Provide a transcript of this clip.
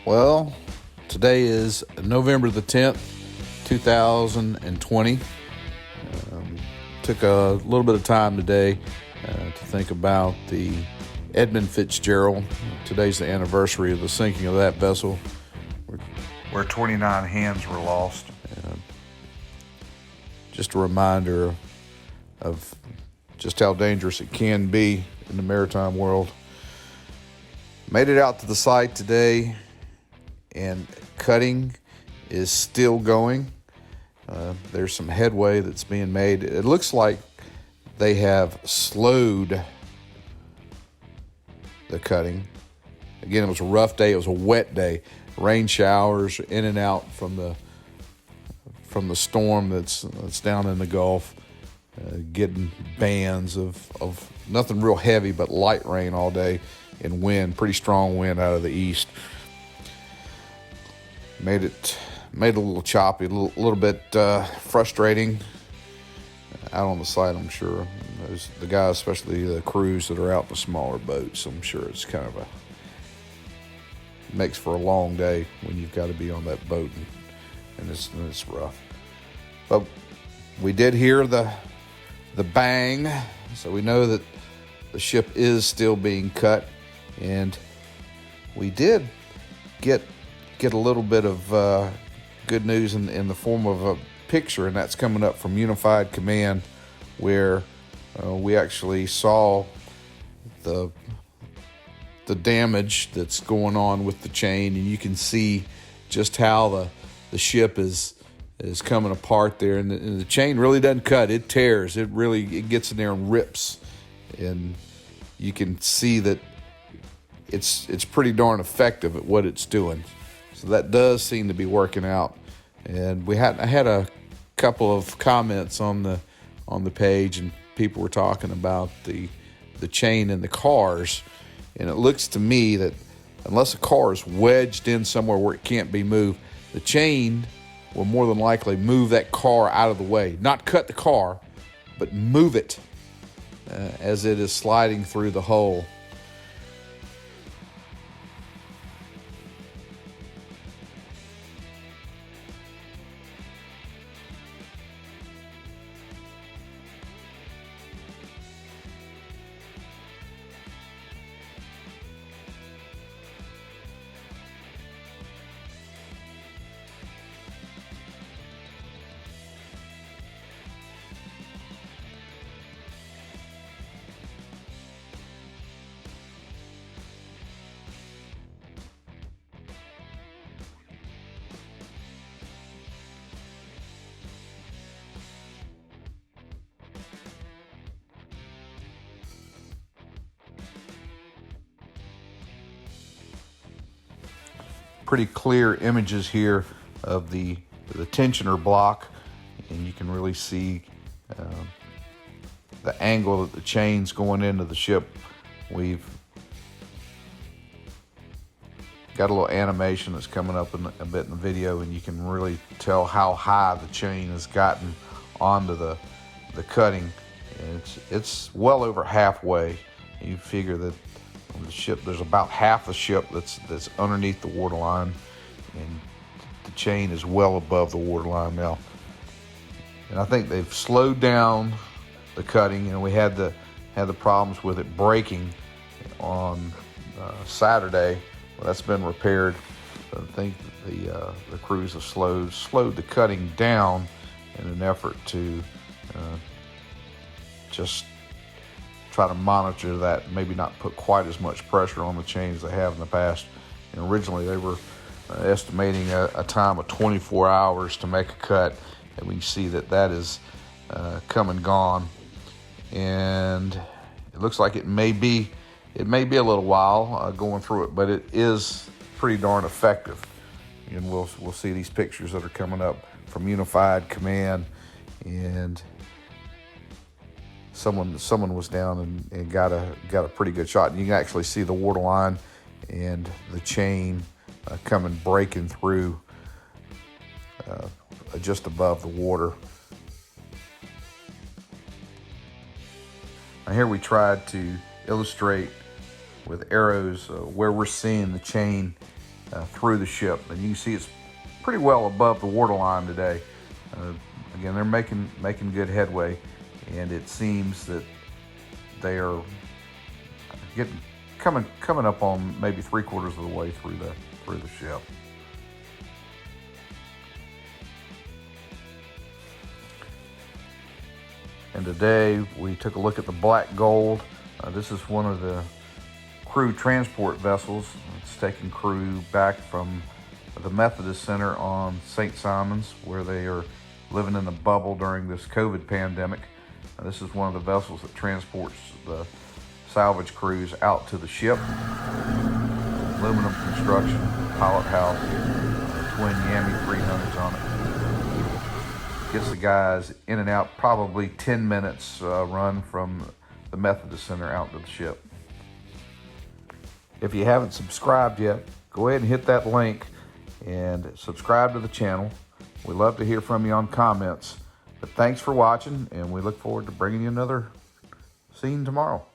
Well, today is November the 10th, 2020. Took a little bit of time today to think about the Edmund Fitzgerald. Today's the anniversary of the sinking of that vessel, where 29 hands were lost. Just a reminder of just how dangerous it can be in the maritime world. Made it out to the site today, and cutting is still going. There's some headway that's being made. It looks like they have slowed the cutting. Again, it was a rough day. It was a wet day. Rain showers in and out from the storm that's down in the Gulf. Getting bands of nothing real heavy, but light rain all day, and wind, pretty strong wind out of the east. Made it a little choppy, a little bit frustrating out on the site, I'm sure. There's the guys, especially the crews that are out in the smaller boats, I'm sure it's kind of makes for a long day when you've got to be on that boat, and it's rough. But we did hear the bang, so we know that the ship is still being cut, and we did get a little bit of good news in the form of a picture, and that's coming up from Unified Command, where we actually saw the damage that's going on with the chain, and you can see just how the ship is coming apart there, and the chain really doesn't cut, it tears. It gets in there and rips, and you can see that it's pretty darn effective at what it's doing. So that does seem to be working out. And I had a couple of comments on the page, and people were talking about the chain in the cars, and it looks to me that unless a car is wedged in somewhere where it can't be moved, the chain will more than likely move that car out of the way. Not cut the car, but move it as it is sliding through the hole. Pretty clear images here of the tensioner block, and you can really see the angle that the chain's going into the ship. We've got a little animation that's coming up in a bit in the video, and you can really tell how high the chain has gotten onto the cutting. And it's well over halfway. You figure that the ship, there's about half the ship that's underneath the waterline, and the chain is well above the waterline now. And I think they've slowed down the cutting, and we had the problems with it breaking on Saturday. Well, that's been repaired. I think the crews have slowed the cutting down in an effort to just try to monitor that, maybe not put quite as much pressure on the chain as they have in the past. And originally they were estimating a time of 24 hours to make a cut, and we can see that is come and gone. And it looks like it may be a little while going through it, but it is pretty darn effective. And we'll see these pictures that are coming up from Unified Command, and someone was down and got a pretty good shot, and you can actually see the waterline and the chain breaking through just above the water. Now here we tried to illustrate with arrows where we're seeing the chain through the ship. And you can see it's pretty well above the waterline today. Again, they're making good headway, and it seems that they are coming up on maybe 3/4 of the way through the ship. And today we took a look at the Black Gold. This is one of the crew transport vessels. It's taking crew back from the Methodist Center on St. Simon's, where they are living in a bubble during this COVID pandemic. This is one of the vessels that transports the salvage crews out to the ship. Aluminum construction, pilot house, twin Yami 300s on it. Gets the guys in and out, probably 10 minutes run from the Methodist Center out to the ship. If you haven't subscribed yet, go ahead and hit that link and subscribe to the channel. We love to hear from you on comments. But thanks for watching, and we look forward to bringing you another scene tomorrow.